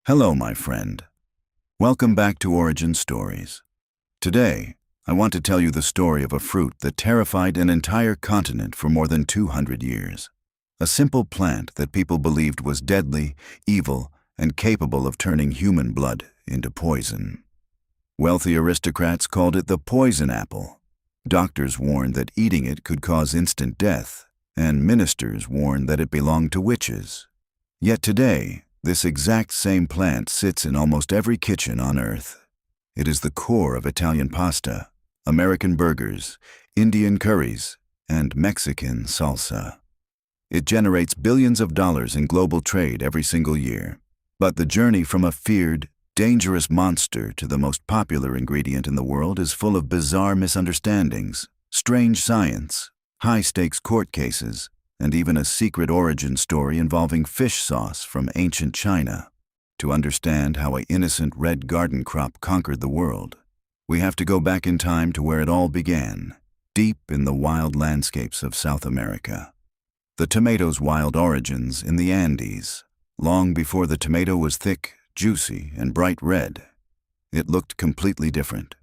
Hello, my friend. Welcome back to Origin Stories. Today, I want to tell you the story of a fruit that terrified an entire continent for more than 200 years. A simple plant that people believed was deadly, evil, and capable of turning human blood into poison. Wealthy aristocrats called it the poison apple. Doctors warned that eating it could cause instant death, and ministers warned that it belonged to witches. Yet today, this exact same plant sits in almost every kitchen on Earth. It is the core of Italian pasta, American burgers, Indian curries, and Mexican salsa. It generates billions of dollars in global trade every single year. But the journey from a feared, dangerous monster to the most popular ingredient in the world is full of bizarre misunderstandings, strange science, high-stakes court cases, and even a secret origin story involving fish sauce from ancient China. To understand how an innocent red garden crop conquered the world, we have to go back in time to where it all began, deep in the wild landscapes of South America. The tomato's wild origins in the Andes. Long before the tomato was thick, juicy, and bright red, it looked completely different.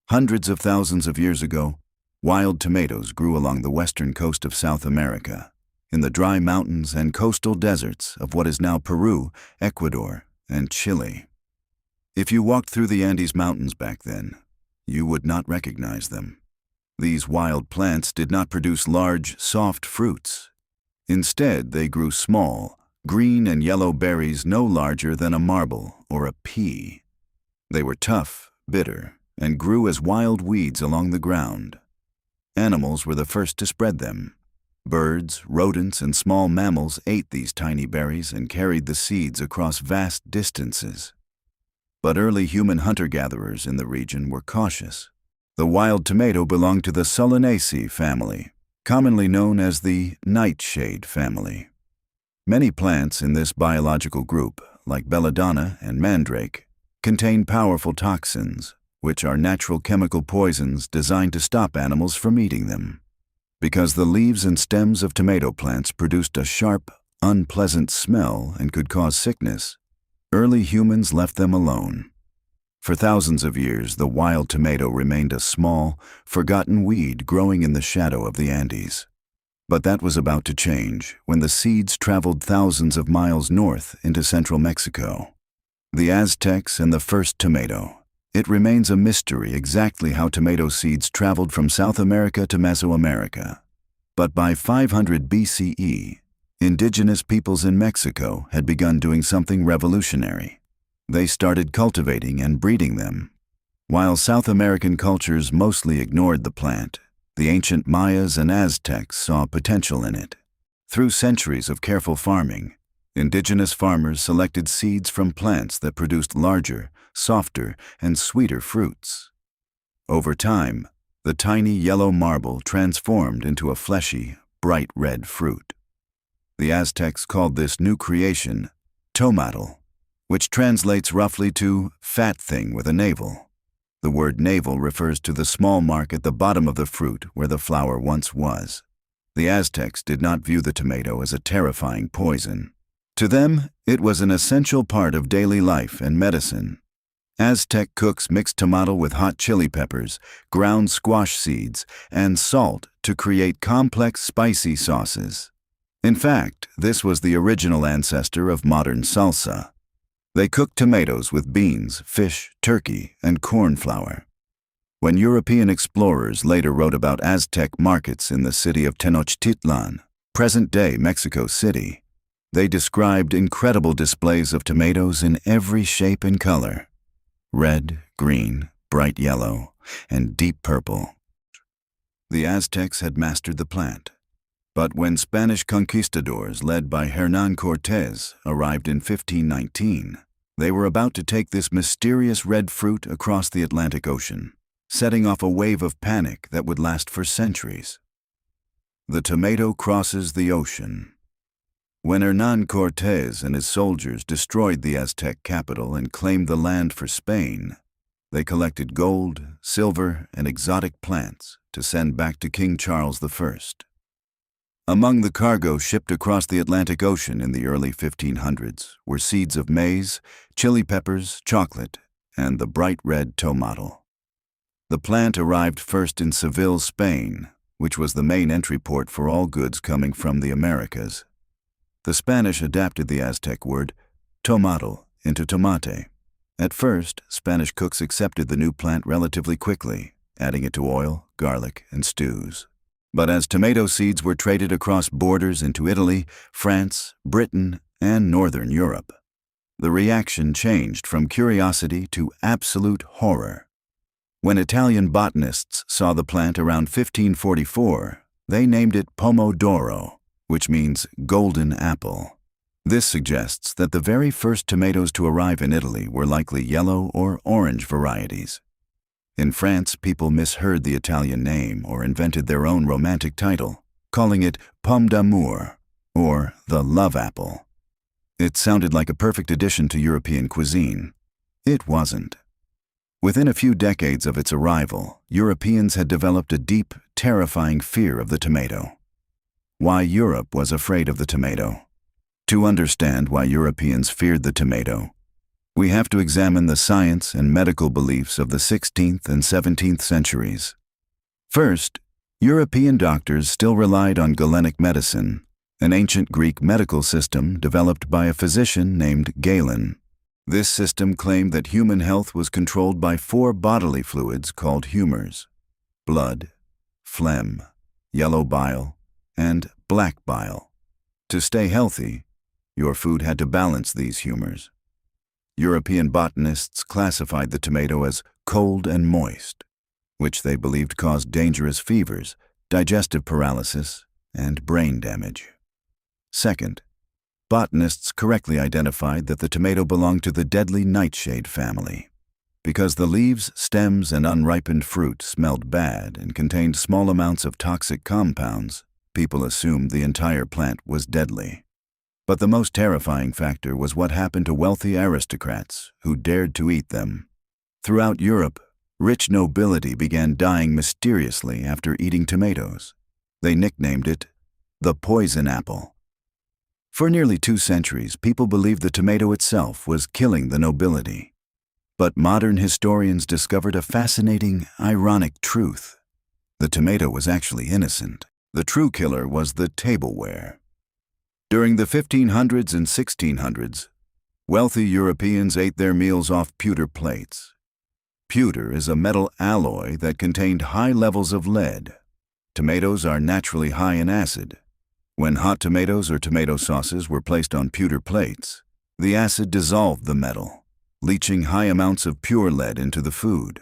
Hundreds of thousands of years ago, wild tomatoes grew along the western coast of South America, in the dry mountains and coastal deserts of what is now Peru, Ecuador, and Chile. If you walked through the Andes Mountains back then, you would not recognize them. These wild plants did not produce large, soft fruits. Instead, they grew small, green and yellow berries no larger than a marble or a pea. They were tough, bitter, and grew as wild weeds along the ground. Animals were the first to spread them. Birds, rodents, and small mammals ate these tiny berries and carried the seeds across vast distances. But early human hunter-gatherers in the region were cautious. The wild tomato belonged to the Solanaceae family, commonly known as the nightshade family. Many plants in this biological group, like belladonna and mandrake, contain powerful toxins, which are natural chemical poisons designed to stop animals from eating them. Because the leaves and stems of tomato plants produced a sharp, unpleasant smell and could cause sickness, early humans left them alone. For thousands of years, the wild tomato remained a small, forgotten weed growing in the shadow of the Andes. But that was about to change when the seeds traveled thousands of miles north into central Mexico. The Aztecs and the first tomato. It remains a mystery exactly how tomato seeds traveled from South America to Mesoamerica. But by 500 BCE, indigenous peoples in Mexico had begun doing something revolutionary. They started cultivating and breeding them. While South American cultures mostly ignored the plant, the ancient Mayas and Aztecs saw potential in it. Through centuries of careful farming, indigenous farmers selected seeds from plants that produced larger, softer, and sweeter fruits. Over time, the tiny yellow marble transformed into a fleshy, bright red fruit. The Aztecs called this new creation tomatal, which translates roughly to fat thing with a navel. The word navel refers to the small mark at the bottom of the fruit where the flower once was. The Aztecs did not view the tomato as a terrifying poison. To them, it was an essential part of daily life and medicine. Aztec cooks mixed tomato with hot chili peppers, ground squash seeds, and salt to create complex spicy sauces. In fact, this was the original ancestor of modern salsa. They cooked tomatoes with beans, fish, turkey, and corn flour. When European explorers later wrote about Aztec markets in the city of Tenochtitlan, present-day Mexico City, they described incredible displays of tomatoes in every shape and color: red, green, bright yellow, and deep purple. The Aztecs had mastered the plant. But when Spanish conquistadors led by Hernán Cortés arrived in 1519, they were about to take this mysterious red fruit across the Atlantic Ocean, setting off a wave of panic that would last for centuries. The tomato crosses the ocean. When Hernán Cortés and his soldiers destroyed the Aztec capital and claimed the land for Spain, they collected gold, silver, and exotic plants to send back to King Charles I. Among the cargo shipped across the Atlantic Ocean in the early 1500s were seeds of maize, chili peppers, chocolate, and the bright red tomato. The plant arrived first in Seville, Spain, which was the main entry port for all goods coming from the Americas. The Spanish adapted the Aztec word tomato into tomate. At first, Spanish cooks accepted the new plant relatively quickly, adding it to oil, garlic, and stews. But as tomato seeds were traded across borders into Italy, France, Britain, and Northern Europe, the reaction changed from curiosity to absolute horror. When Italian botanists saw the plant around 1544, they named it pomodoro, which means golden apple. This suggests that the very first tomatoes to arrive in Italy were likely yellow or orange varieties. In France, people misheard the Italian name or invented their own romantic title, calling it pomme d'amour, or the love apple. It sounded like a perfect addition to European cuisine. It wasn't. Within a few decades of its arrival, Europeans had developed a deep, terrifying fear of the tomato. Why Europe was afraid of the tomato. To understand why Europeans feared the tomato, we have to examine the science and medical beliefs of the 16th and 17th centuries. First, European doctors still relied on Galenic medicine, an ancient Greek medical system developed by a physician named Galen. This system claimed that human health was controlled by 4 bodily fluids called humors: blood, phlegm, yellow bile, and black bile. To stay healthy, your food had to balance these humors. European botanists classified the tomato as cold and moist, which they believed caused dangerous fevers, digestive paralysis, and brain damage. Second, botanists correctly identified that the tomato belonged to the deadly nightshade family. Because the leaves, stems, and unripened fruit smelled bad and contained small amounts of toxic compounds, people assumed the entire plant was deadly. But the most terrifying factor was what happened to wealthy aristocrats who dared to eat them. Throughout Europe, rich nobility began dying mysteriously after eating tomatoes. They nicknamed it the poison apple. For nearly 2 centuries, people believed the tomato itself was killing the nobility. But modern historians discovered a fascinating, ironic truth. The tomato was actually innocent. The true killer was the tableware. During the 1500s and 1600s, wealthy Europeans ate their meals off pewter plates. Pewter is a metal alloy that contained high levels of lead. Tomatoes are naturally high in acid. When hot tomatoes or tomato sauces were placed on pewter plates, the acid dissolved the metal, leaching high amounts of pure lead into the food.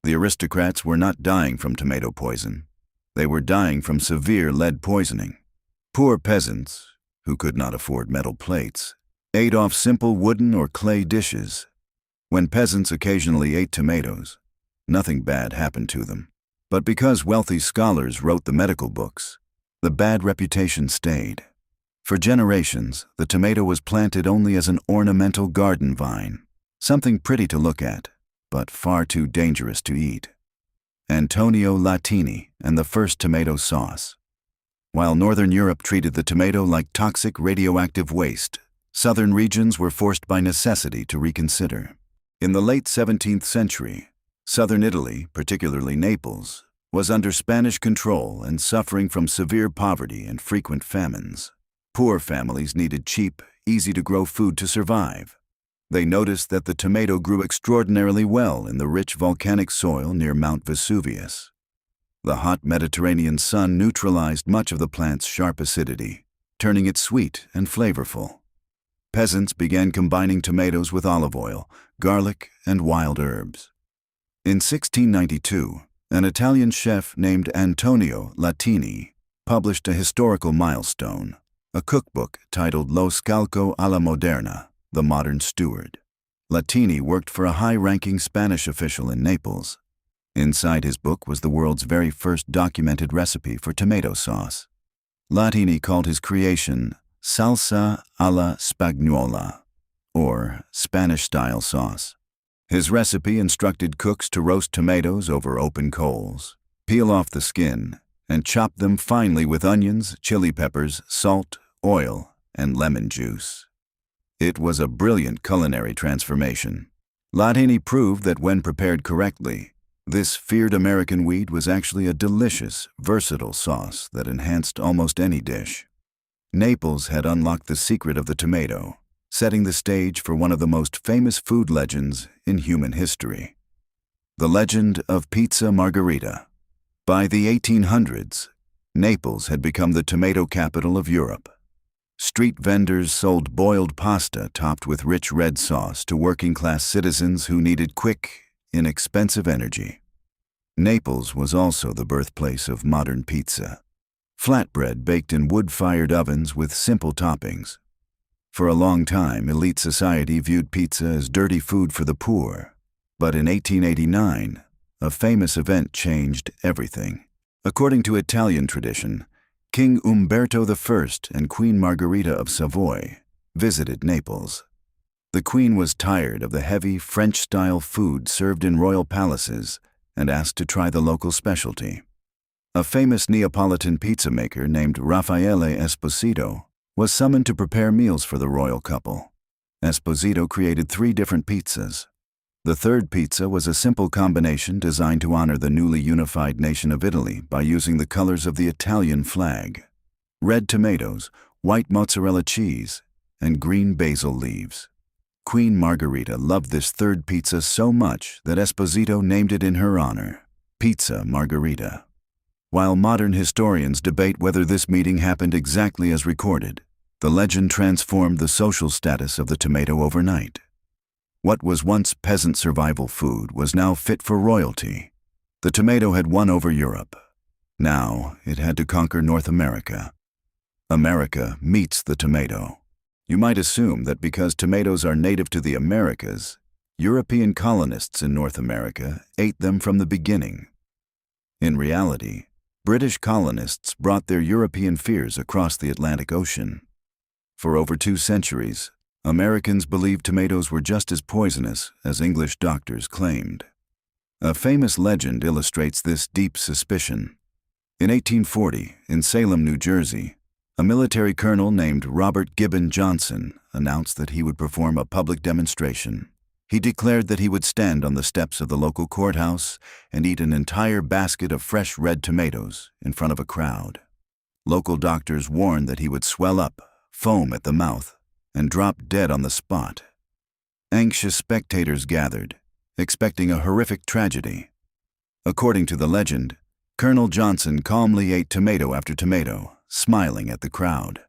The aristocrats were not dying from tomato poison. They were dying from severe lead poisoning. Poor peasants, who could not afford metal plates, ate off simple wooden or clay dishes. When peasants occasionally ate tomatoes, nothing bad happened to them. But because wealthy scholars wrote the medical books, the bad reputation stayed. For generations, the tomato was planted only as an ornamental garden vine, something pretty to look at, but far too dangerous to eat. Antonio Latini and the first tomato sauce. While Northern Europe treated the tomato like toxic radioactive waste, southern regions were forced by necessity to reconsider. In the late 17th century, southern Italy, particularly Naples, was under Spanish control and suffering from severe poverty and frequent famines. Poor families needed cheap, easy-to-grow food to survive. They noticed that the tomato grew extraordinarily well in the rich volcanic soil near Mount Vesuvius. The hot Mediterranean sun neutralized much of the plant's sharp acidity, turning it sweet and flavorful. Peasants began combining tomatoes with olive oil, garlic, and wild herbs. In 1692, an Italian chef named Antonio Latini published a historical milestone, a cookbook titled Lo Scalco alla Moderna, the Modern Steward. Latini worked for a high-ranking Spanish official in Naples. Inside his book was the world's very first documented recipe for tomato sauce. Latini called his creation salsa alla spagnola, or Spanish-style sauce. His recipe instructed cooks to roast tomatoes over open coals, peel off the skin, and chopped them finely with onions, chili peppers, salt, oil, and lemon juice. It was a brilliant culinary transformation. Latini proved that when prepared correctly, this feared American weed was actually a delicious, versatile sauce that enhanced almost any dish. Naples had unlocked the secret of the tomato, setting the stage for one of the most famous food legends in human history. The legend of Pizza Margherita. By the 1800s, Naples had become the tomato capital of Europe. Street vendors sold boiled pasta topped with rich red sauce to working-class citizens who needed quick, inexpensive energy. Naples was also the birthplace of modern pizza. Flatbread baked in wood-fired ovens with simple toppings. For a long time, elite society viewed pizza as dirty food for the poor. But in 1889, a famous event changed everything. According to Italian tradition, King Umberto I and Queen Margherita of Savoy visited Naples. The queen was tired of the heavy French-style food served in royal palaces and asked to try the local specialty. A famous Neapolitan pizza maker named Raffaele Esposito was summoned to prepare meals for the royal couple. Esposito created 3 different pizzas. The third pizza was a simple combination designed to honor the newly unified nation of Italy by using the colors of the Italian flag: red tomatoes, white mozzarella cheese, and green basil leaves. Queen Margherita loved this third pizza so much that Esposito named it in her honor, Pizza Margherita. While modern historians debate whether this meeting happened exactly as recorded, the legend transformed the social status of the tomato overnight. What was once peasant survival food was now fit for royalty. The tomato had won over Europe. Now it had to conquer North America. America meets the tomato. You might assume that because tomatoes are native to the Americas, European colonists in North America ate them from the beginning. In reality, British colonists brought their European fears across the Atlantic Ocean. For over 2 centuries, Americans believed tomatoes were just as poisonous as English doctors claimed. A famous legend illustrates this deep suspicion. In 1840, in Salem, New Jersey, a military colonel named Robert Gibbon Johnson announced that he would perform a public demonstration. He declared that he would stand on the steps of the local courthouse and eat an entire basket of fresh red tomatoes in front of a crowd. Local doctors warned that he would swell up, foam at the mouth, and drop dead on the spot. Anxious spectators gathered, expecting a horrific tragedy. According to the legend, Colonel Johnson calmly ate tomato after tomato, smiling at the crowd.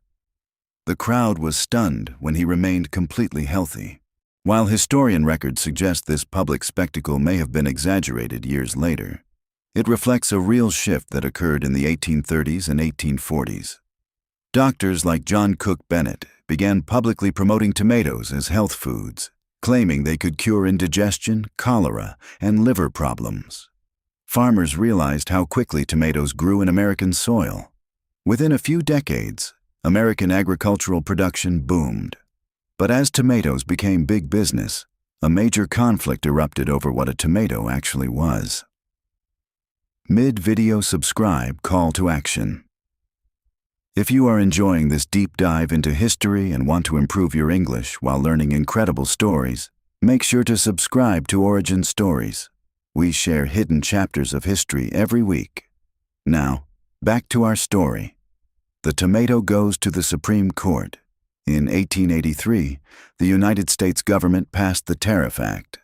The crowd was stunned when he remained completely healthy. While historian records suggest this public spectacle may have been exaggerated years later, it reflects a real shift that occurred in the 1830s and 1840s. Doctors like John Cook Bennett began publicly promoting tomatoes as health foods, claiming they could cure indigestion, cholera, and liver problems. Farmers realized how quickly tomatoes grew in American soil. Within a few decades, American agricultural production boomed. But as tomatoes became big business, a major conflict erupted over what a tomato actually was. Mid-video subscribe call to action. If you are enjoying this deep dive into history and want to improve your English while learning incredible stories, make sure to subscribe to Origin Stories. We share hidden chapters of history every week. Now, back to our story. The tomato goes to the Supreme Court. In 1883, the United States government passed the Tariff Act.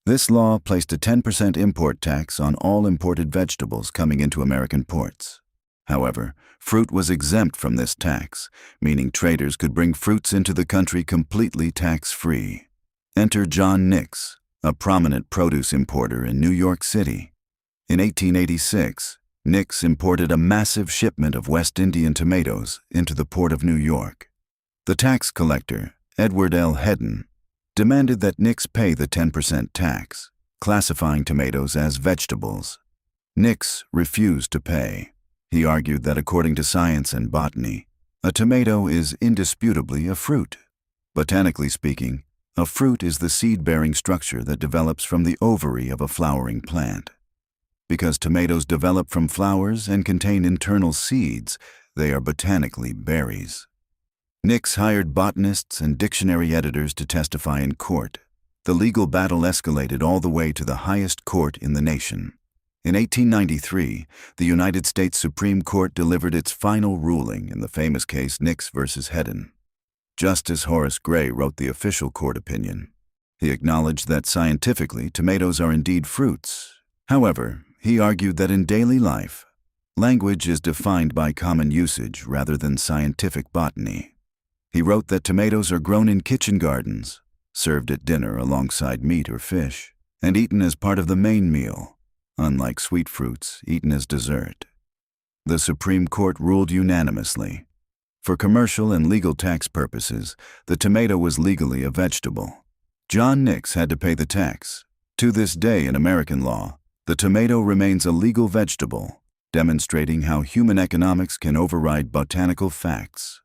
This law placed a 10% import tax on all imported vegetables coming into American ports. However, fruit was exempt from this tax, meaning traders could bring fruits into the country completely tax-free. Enter John Nix, a prominent produce importer in New York City. In 1886, Nix imported a massive shipment of West Indian tomatoes into the port of New York. The tax collector, Edward L. Hedden, demanded that Nix pay the 10% tax, classifying tomatoes as vegetables. Nix refused to pay. He argued that according to science and botany, a tomato is indisputably a fruit. Botanically speaking, a fruit is the seed-bearing structure that develops from the ovary of a flowering plant. Because tomatoes develop from flowers and contain internal seeds, they are botanically berries. Nix hired botanists and dictionary editors to testify in court. The legal battle escalated all the way to the highest court in the nation. In 1893, the United States Supreme Court delivered its final ruling in the famous case Nix versus Hedden. Justice Horace Gray wrote the official court opinion. He acknowledged that scientifically tomatoes are indeed fruits. However, he argued that in daily life, language is defined by common usage rather than scientific botany. He wrote that tomatoes are grown in kitchen gardens, served at dinner alongside meat or fish, and eaten as part of the main meal, unlike sweet fruits eaten as dessert. The Supreme Court ruled unanimously. For commercial and legal tax purposes, the tomato was legally a vegetable. John Nix had to pay the tax. To this day in American law, the tomato remains a legal vegetable, demonstrating how human economics can override botanical facts.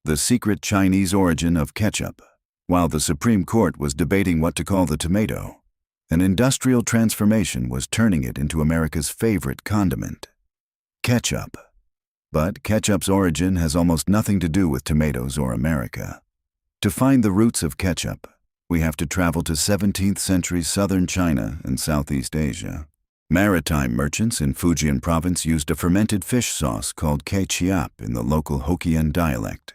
The secret Chinese origin of ketchup. While the Supreme Court was debating what to call the tomato, an industrial transformation was turning it into America's favorite condiment: ketchup. But ketchup's origin has almost nothing to do with tomatoes or America. To find the roots of ketchup, we have to travel to 17th century southern China and Southeast Asia. Maritime merchants in Fujian province used a fermented fish sauce called ketchup in the local Hokkien dialect.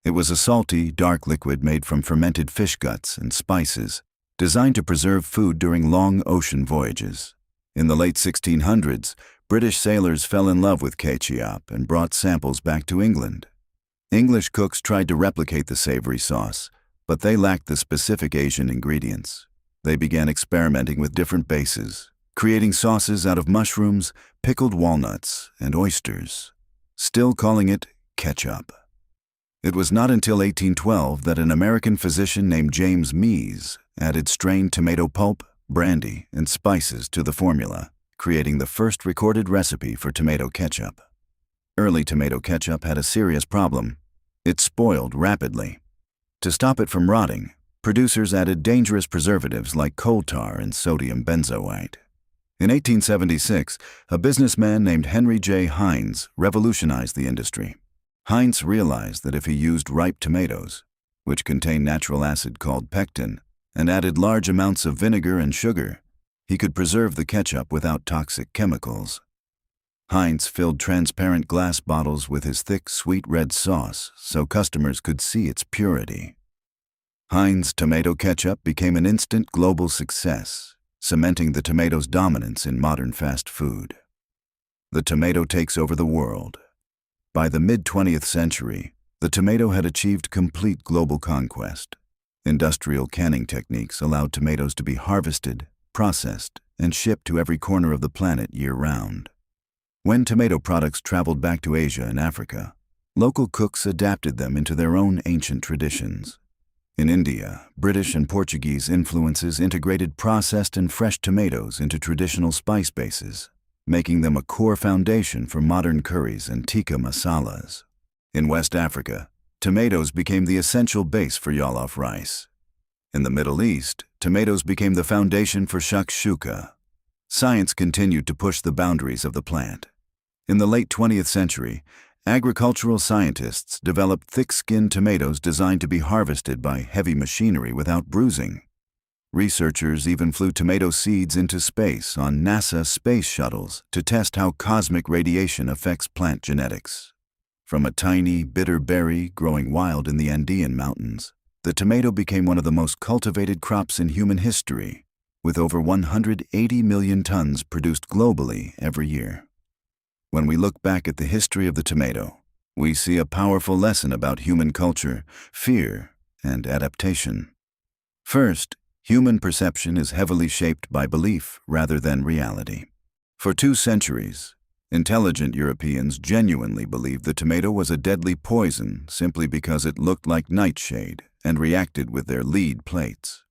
It was a salty, dark liquid made from fermented fish guts and spices, designed to preserve food during long ocean voyages. In the late 1600s, British sailors fell in love with ketchup and brought samples back to England. English cooks tried to replicate the savory sauce, but they lacked the specific Asian ingredients. They began experimenting with different bases, creating sauces out of mushrooms, pickled walnuts, and oysters, still calling it ketchup. It was not until 1812 that an American physician named James Mees added strained tomato pulp, brandy, and spices to the formula, creating the first recorded recipe for tomato ketchup. Early tomato ketchup had a serious problem. It spoiled rapidly. To stop it from rotting, producers added dangerous preservatives like coal tar and sodium benzoate. In 1876, a businessman named Henry J. Heinz revolutionized the industry. Heinz realized that if he used ripe tomatoes, which contain natural acid called pectin, and added large amounts of vinegar and sugar, he could preserve the ketchup without toxic chemicals. Heinz filled transparent glass bottles with his thick, sweet red sauce so customers could see its purity. Heinz tomato ketchup became an instant global success, cementing the tomato's dominance in modern fast food. The tomato takes over the world. By the mid-20th century, the tomato had achieved complete global conquest. Industrial canning techniques allowed tomatoes to be harvested, processed, and shipped to every corner of the planet year-round. When tomato products traveled back to Asia and Africa, local cooks adapted them into their own ancient traditions. In India, British and Portuguese influences integrated processed and fresh tomatoes into traditional spice bases, making them a core foundation for modern curries and tikka masalas. In West Africa, tomatoes became the essential base for jollof rice. In the Middle East, tomatoes became the foundation for shakshuka. Science continued to push the boundaries of the plant. In the late 20th century, agricultural scientists developed thick-skinned tomatoes designed to be harvested by heavy machinery without bruising. Researchers even flew tomato seeds into space on NASA space shuttles to test how cosmic radiation affects plant genetics. From a tiny, bitter berry growing wild in the Andean mountains, the tomato became one of the most cultivated crops in human history, with over 180 million tons produced globally every year. When we look back at the history of the tomato, we see a powerful lesson about human culture, fear, and adaptation. First, human perception is heavily shaped by belief rather than reality. For 2 centuries, intelligent Europeans genuinely believed the tomato was a deadly poison simply because it looked like nightshade and reacted with their lead plates.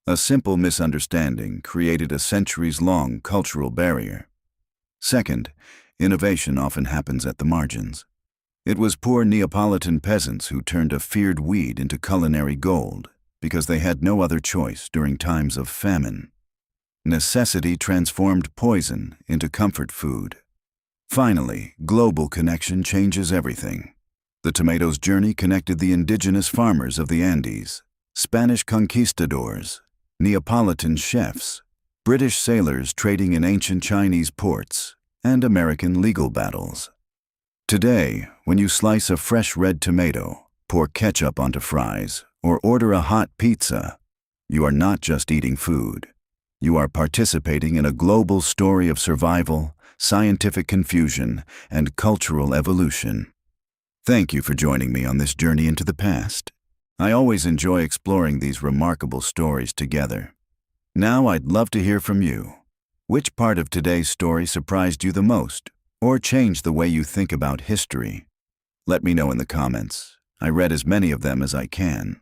A simple misunderstanding created a centuries-long cultural barrier. Second, innovation often happens at the margins. It was poor Neapolitan peasants who turned a feared weed into culinary gold, because they had no other choice during times of famine. necessity transformed poison into comfort food. Finally, global connection changes everything. The tomato's journey connected the indigenous farmers of the Andes, Spanish conquistadors, Neapolitan chefs, British sailors trading in ancient Chinese ports, and American legal battles. Today, when you slice a fresh red tomato, pour ketchup onto fries, or order a hot pizza, you are not just eating food. You are participating in a global story of survival, scientific confusion, and cultural evolution. Thank you for joining me on this journey into the past. I always enjoy exploring these remarkable stories together. Now I'd love to hear from you. Which part of today's story surprised you the most, or changed the way you think about history? Let me know in the comments. I read as many of them as I can.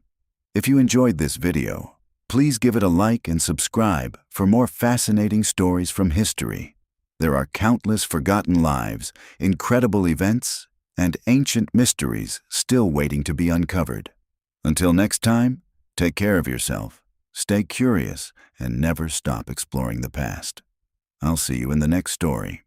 If you enjoyed this video, please give it a like and subscribe for more fascinating stories from history. There are countless forgotten lives, incredible events, and ancient mysteries still waiting to be uncovered. Until next time, take care of yourself, stay curious, and never stop exploring the past. I'll see you in the next story.